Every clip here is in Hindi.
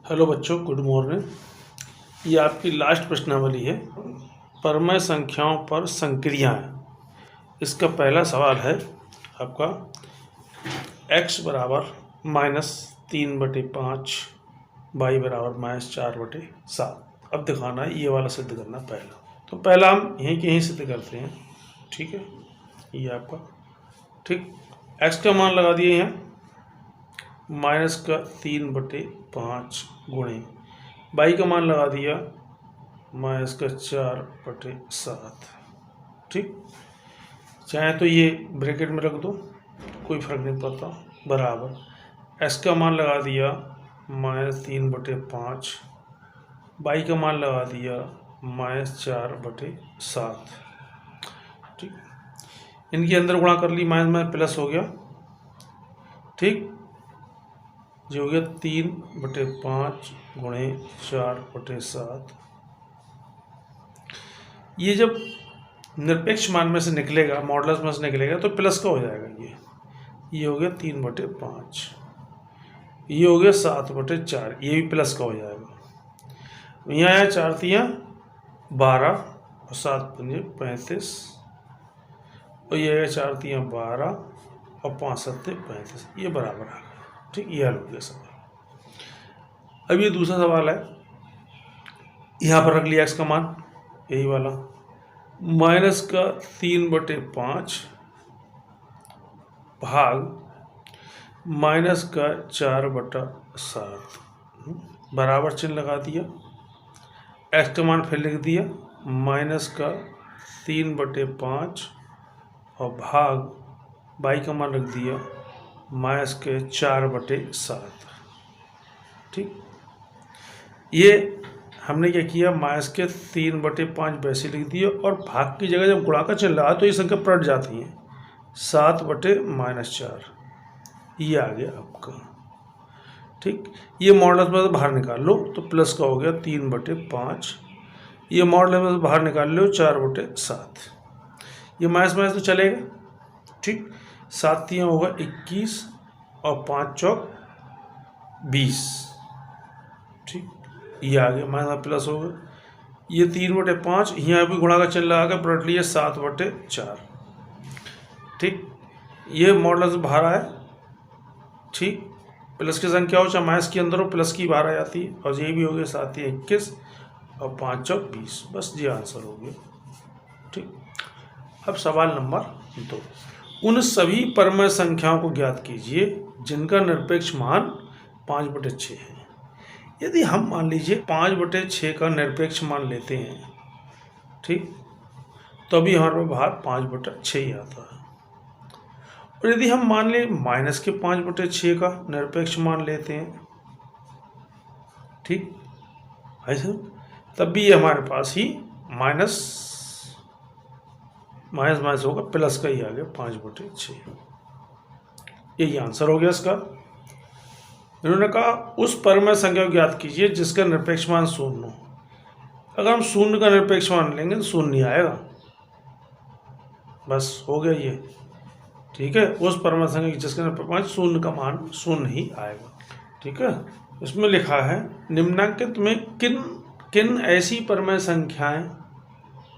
हेलो बच्चों, गुड मॉर्निंग। ये आपकी लास्ट प्रश्नावली है, परमय संख्याओं पर संक्रियाएं। इसका पहला सवाल है आपका x बराबर -3/5, y बराबर -4/7। अब दिखाना है, ये वाला सिद्ध करना पहला। तो पहला हम यहीं के यहीं सिद्ध करते हैं, ठीक है। ये आपका ठीक, x का मान लगा दिए यहाँ -3/5 गुणे बाई का मान लगा दिया -4/7। ठीक, चाहे तो ये ब्रैकेट में रख दो, कोई फर्क नहीं पड़ता, बराबर x का मान लगा दिया -3/5, बाई का मान लगा दिया -4/7। ठीक, इनके अंदर गुणा कर ली, माइनस प्लस हो गया। ठीक, जो हो गया 3/5 गुणे 4/7। ये जब निरपेक्ष मान में से निकलेगा, मॉडुलस में से निकलेगा तो प्लस का हो जाएगा। ये हो गया 3/5, ये हो गया 7/4, ये भी प्लस का हो जाएगा। यहाँ आया 4×3 = 12 और 7×5 = 35, और ये आया 4×3 = 12 और 5×7 = 35। ये बराबर आ गया। ठीक, ये हल हो गया सवाल। अब ये दूसरा सवाल है, यहाँ पर रख लिया x का मान, यही वाला -3/5 भाग -4/7 बराबर चिन्ह लगा दिया। x का मान फिर लिख दिया -3/5 और भाग बाई का मान रख दिया -4/7। ठीक, ये हमने क्या किया, -3/5 वैसे लिख दिया और भाग की जगह जब गुणा का चिन्ह लगा तो ये संख्या पलट जाती है, 7/-4। ये आ गया आपका। ठीक, ये मॉडुलस में से बाहर निकाल लो तो प्लस का हो गया 3/5, ये मॉडुलस में से बाहर निकाल लो 4/7। ये माइनस तो चलेगा। ठीक, 7×3 होगा 21 और 5×4 = 20। ठीक, ये आ गया, माइनस प्लस होगा। ये 3/5, यहाँ भी गुणा का चिन्ह लगा कर पलट लिया 7/4। ठीक, ये मॉडुलस बाहर आया। ठीक, प्लस की संख्या हो चाहे माइनस के अंदर हो, प्लस की बाहर आ जाती है। और ये भी हो गया 7×3 = 21 और 5×4 = 20। बस ये आंसर हो गया। ठीक, अब सवाल नंबर 2, उन सभी परमय संख्याओं को ज्ञात कीजिए जिनका निरपेक्ष मान 5/6 है। यदि हम मान लीजिए 5/6 का निरपेक्ष मान लेते हैं, ठीक, तो अभी हमारे पास बाहर 5/6 ही आता है। और यदि हम मान लें -5/6 का निरपेक्ष मान लेते हैं, ठीक, ऐसा तब भी ये हमारे पास ही माइनस होगा, प्लस का ही आ गया 5/6। यही आंसर हो गया इसका। इन्होंने कहा उस परमय संख्या को ज्ञात कीजिए जिसका निरपेक्ष मान 0 हो। अगर हम 0 का निरपेक्ष मान लेंगे तो 0 नहीं आएगा, बस हो गया ये। ठीक है, उस परमय संख्या जिसका निरपेक्ष मान 0 का मान 0 ही आएगा। ठीक है, इसमें लिखा है निम्नांकित में किन किन ऐसी परमय संख्याएं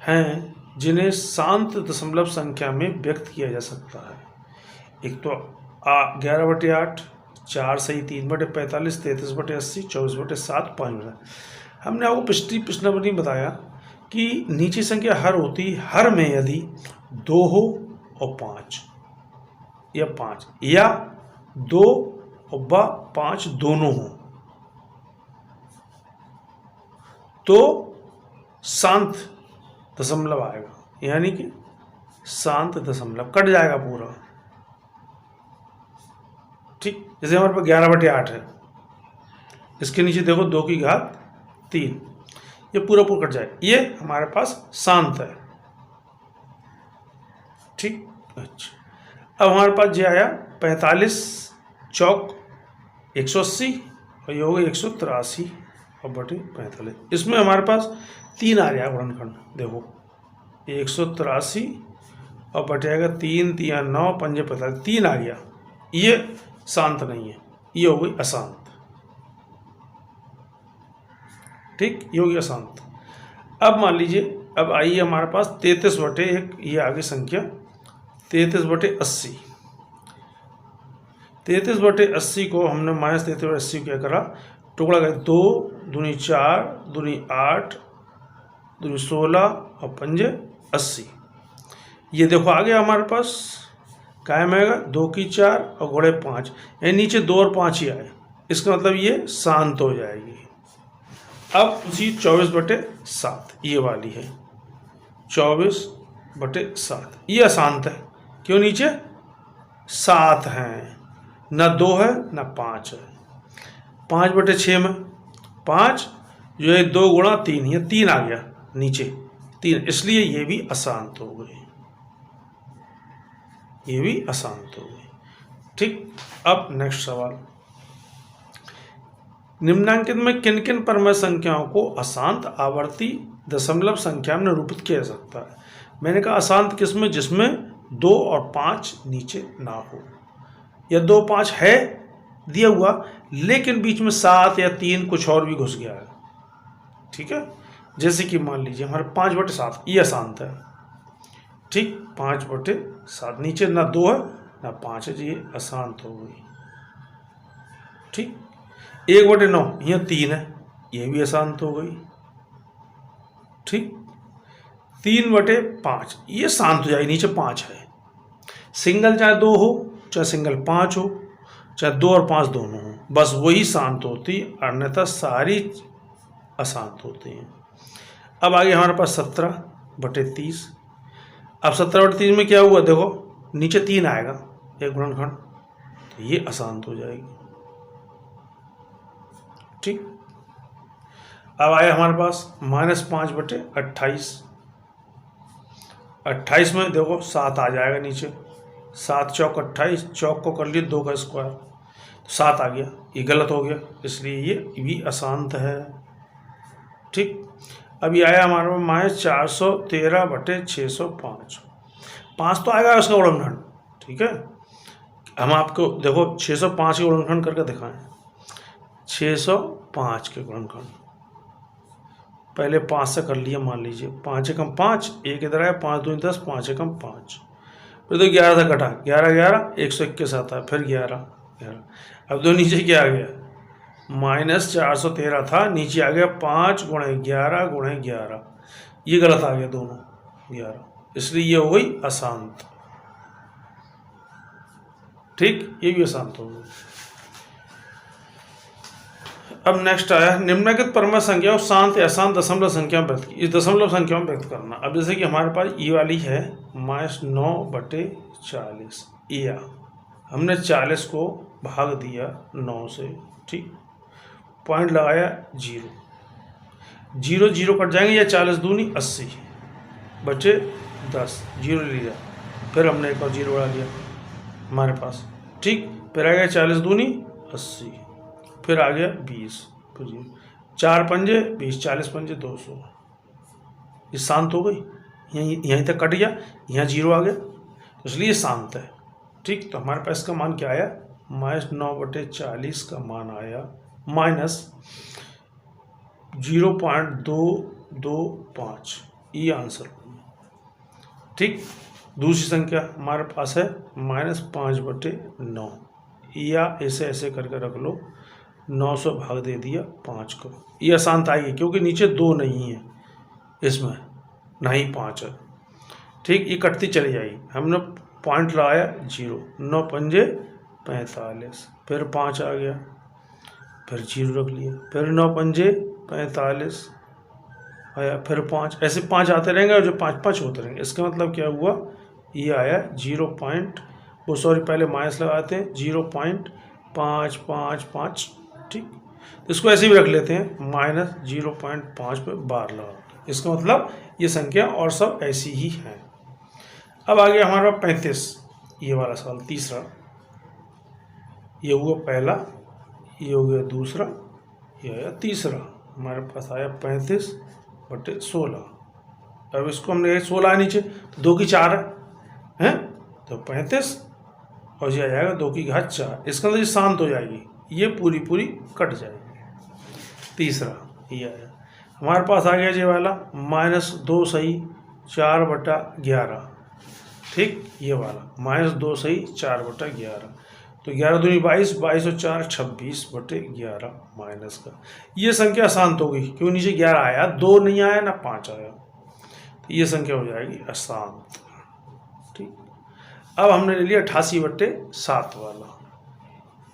हैं जिन्हें शांत दशमलव संख्या में व्यक्त किया जा सकता है। एक तो 11/8, 4 सही 3/45, 33/80, 24/7, 5। हमने आपको पिछला बताया कि नीचे संख्या हर होती, हर में यदि 2 हो और 5 या 5 या 2 और 5 दोनों हो तो शांत दशमलव आएगा, यानी कि शांत दशमलव कट जाएगा पूरा। ठीक, जैसे हमारे पास 11/8 है, इसके नीचे देखो 2 की घात 3, ये पूरा कट जाए, ये हमारे पास शांत है। ठीक, अच्छा, अब हमारे पास ये आया 45×4 = 180 और ये होगा 183/45। इसमें हमारे पास 3 आ गया गुणनखंड, देखो 183 और बटेगा 3×3 = 9, 5 × 45, 3 आ गया। ये शांत नहीं है, ये हो गई अशांत। ठीक, ये हो गया अशांत। अब मान लीजिए, अब आइए हमारे पास 33/1, ये आगे संख्या 33/80। 33/80 को हमने -33/80 क्या करा, टुकड़ा कर 2 दूनी 4 दूनी 8 दूनी 16 और 5 80। ये देखो आ गया हमारे पास, कायम आएगा 2 की 4 और घोड़े 5, यानी नीचे 2 और 5 ही आए, इसका मतलब ये शांत हो जाएगी। अब उसी 24/7 ये वाली है, 24/7 ये अशांत है, क्यों, नीचे 7 हैं, न 2 है न 5 है। 5/6 में 5 जो है 2 गुणा 3, ये 3 आ गया नीचे 3, इसलिए ये भी अशांत हो गए, ये भी अशांत हो गए। ठीक, अब नेक्स्ट सवाल, निम्नांकित में किन किन परमेय संख्याओं को अशांत आवर्ती दशमलव संख्या में निरूपित किया जा सकता है। मैंने कहा अशांत किसमें, जिसमें 2 और 5 नीचे ना हो, या 2 5 है दिया हुआ लेकिन बीच में 7 या 3 कुछ और भी घुस गया है। ठीक है, जैसे कि मान लीजिए हमारे 5/7 ये अशांत है। ठीक, 5/7 नीचे ना 2 है ना 5 है, ये अशांत हो गई। ठीक, 1/9 यहाँ 3 है, ये भी अशांत हो गई। ठीक, 3/5 ये शांत हो जाएगी, नीचे 5 है। सिंगल चाहे 2 हो चाहे सिंगल 5 हो, चाहे 2 और 5 दोनों हो, बस वही शांत होती, अन्यथा सारी अशांत होती हैं। अब आगे हमारे पास 17/30। अब 17/30 में क्या हुआ, देखो नीचे 3 आएगा एक गुणनखंड, तो ये अशांत हो जाएगी। ठीक, अब आया हमारे पास -5/28। 28 में देखो 7 आ जाएगा नीचे, 7 चौक 28, चौक को कर लिए 2 का स्क्वायर, तो 7 आ गया, ये गलत हो गया, इसलिए ये भी अशांत है। ठीक, अभी आया हमारे पास -413/605। 5 तो आएगा उसका गुणनखंड। ठीक है, हम आपको देखो 605 के गुणनखंड करके दिखाएं। 605 के गुणनखंड पहले 5 से कर लिया, मान लीजिए 5 एकम 5, 1 इधर आया, 5 दूनी 10, 5 एकम 5, फिर तो 11 से कटा, 11 11 121 आता है, फिर 11 11। अब दो नीचे क्या आ गया, -413 था, नीचे आ गया 5 × 11 × 11, ये गलत आ गया दोनों 11, इसलिए ये हो गई अशांत। ठीक, ये भी अशांत हो गई। अब नेक्स्ट आया निम्नलिखित परमेय संख्या और शांत या अशांत दशमलव संख्या व्यक्त, इस दशमलव संख्या में व्यक्त करना। अब जैसे कि हमारे पास ये वाली है -9/40, या हमने 40 को भाग दिया 9 से। ठीक, पॉइंट लगाया 0 0 0 कट जाएंगे, या 40 दूनी 80 बचे 10, 0 लिया, फिर हमने एक और 0 बढ़ा लिया हमारे पास। ठीक, फिर आ गया 40 दूनी 80, फिर आ गया 20, फिर 4 पंजे 20, 40 पंजे 200, ये शांत हो गई, यहीं तक कट गया, यहाँ 0 आ गया, तो इसलिए शांत है। ठीक, तो हमारे पास इसका मान क्या आया, -9/40 का मान आया -0.225, ये आंसर। ठीक, दूसरी संख्या हमारे पास है -5/9, या ऐसे ऐसे करके रख लो, 900 भाग दे दिया 5 को, ये अशांत आएगी क्योंकि नीचे 2 नहीं है, इसमें ना ही 5 है। ठीक, ये कटती चली जाएगी, हमने पॉइंट लगाया 0, 9 पंजे 45, फिर 5 आ गया, फिर 0 रख लिया, फिर 9 पंजे 45 आया, फिर 5, ऐसे 5 आते रहेंगे और जो 5 5 होते रहेंगे। इसका मतलब क्या हुआ, ये आया 0. पहले माइनस लगाते हैं 0.555। ठीक, तो इसको ऐसे भी रख लेते हैं -0.5 पे बार लगा, इसका मतलब ये संख्या और सब ऐसी ही हैं। अब आ गया हमारा 35, ये वाला सवाल तीसरा, ये हुआ पहला, ये हो गया दूसरा, ये आया तीसरा, हमारे पास आया 35/16। अब इसको हमने 16 नीचे, तो 2 की 4 है, तो 35 और ये आ जाएगा 2 की घात 4, इसका मतलब शांत हो जाएगी, ये पूरी कट जाएगी। तीसरा ये आया। हमारे पास आ गया ये वाला -2 सही 4/11, ठीक, ये वाला -2 सही 4/11, तो 11 दूनी 22, 22 और 4 26/11 माइनस का। ये संख्या अशांत होगी क्योंकि नीचे 11 आया, 2 नहीं आया ना 5 आया, तो ये संख्या हो जाएगी अशांत, ठीक। अब हमने ले लिया 88/7 वाला,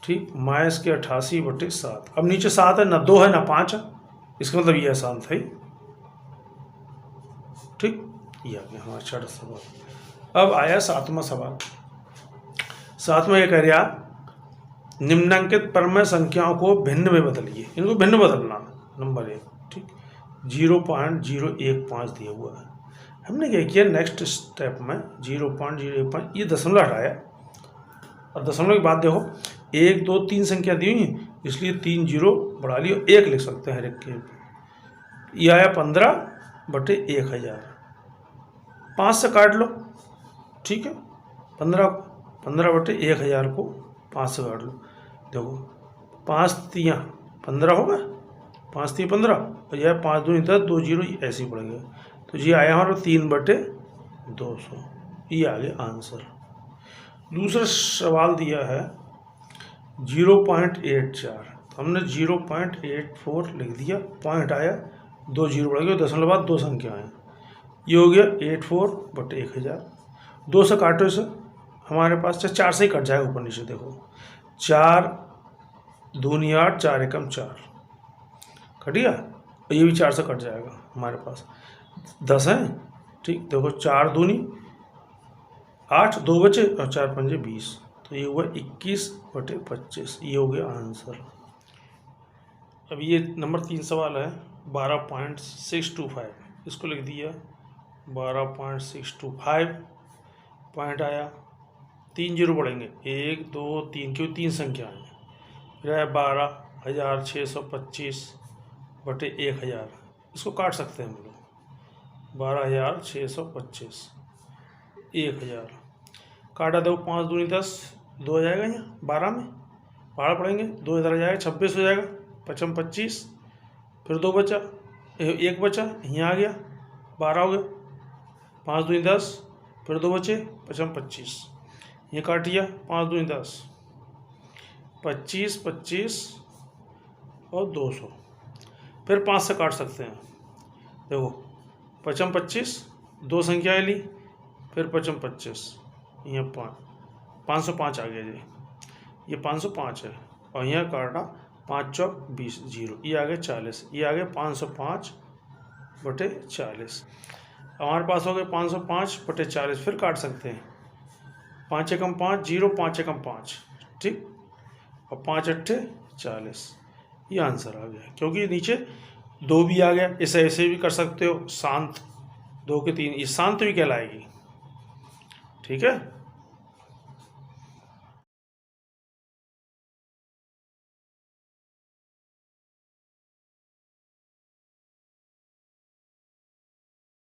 ठीक, माइनस के 88/7। अब नीचे 7 है ना 2 है ना 5 है, इसका मतलब ये अशांत है, ठीक। ये आ गया हमारा 6वां सवाल। अब आया 7वां सवाल। 7वां ये कह रहा निम्नांकित परमय संख्याओं को भिन्न में बदलिए, इनको भिन्न बदलना, नंबर 1, ठीक, 0.015 दिया हुआ है। हमने क्या किया, नेक्स्ट स्टेप में 0.015 ये दशमलव हटाया, और दशमलव के बाद देखो 1 2 3 संख्या दी हुई, इसलिए 3 0 बढ़ा लियो, 1 लिख सकते हैं हर एक के। ये आया 15/1000, 5 से काट लो, ठीक है, 15/1000 को 5 से काट लो, देखो 5 3 15 होगा, 5 3 15, और यह 5 2 10, 2 0 ऐसे ही पड़ गया, तो ये आया हमारा 3/200, ये आ गया आंसर। दूसरा सवाल दिया है 0.84, तो हमने 0.84 लिख दिया, पॉइंट आया, 2 0 बढ़ गया, दशमलव बाद 2 संख्या आए, ये हो गया 84/1000। 2 से काटो इसे, हमारे पास 4 से ही कट जाएगा ऊपर नीचे, देखो 4 दूनी 8, 4 एकम 4 कट गया, और ये भी 4 से कट जाएगा, हमारे पास 10 है, ठीक, देखो 4 दूनी 8, 2 बचे और 4 पंजे 20, तो ये हुआ 21/25, ये हो गया आंसर। अब ये नंबर 3 सवाल है 12.625, इसको लिख दिया 12.625, पॉइंट आया, 3 0 बढ़ेंगे, 1 2 3, क्यों 3 संख्या है, फिर आया 12,625/1000, इसको काट सकते हैं हम लोग, 12,625 1000 काटा, दो 5 दूनी 10, 2 आ जाएगा यहाँ 12 में, 12 पढ़ेंगे, 2 इधर आ जाएगा, 26 हो जाएगा, 55 25, फिर 2 बचा, 1 बचा, यहाँ आ गया 12 हो गया, 5 दूनी 10, फिर 2 बचे, 55 25, ये काट लिया, 5 दूनी 10, 25 25 और 200, फिर 5 से काट सकते हैं, देखो 55 25, 2 संख्याएँ ली, फिर 55 25, यहाँ 505 आ गया जी, ये 505 है, और यहाँ काटा 5 चौक 20 0, ये आ गया 40, ये आ गया 505/40, हमारे पास हो गए 505/40, फिर काट सकते हैं, 5 एकम 5 0, 5 एकम 5, ठीक, और 5 8 40, ये आंसर आ गया, क्योंकि नीचे 2 भी आ गया, इसे ऐसे भी कर सकते हो, शांत 2 के 3, ये शांत भी कहलाएगी, ठीक है।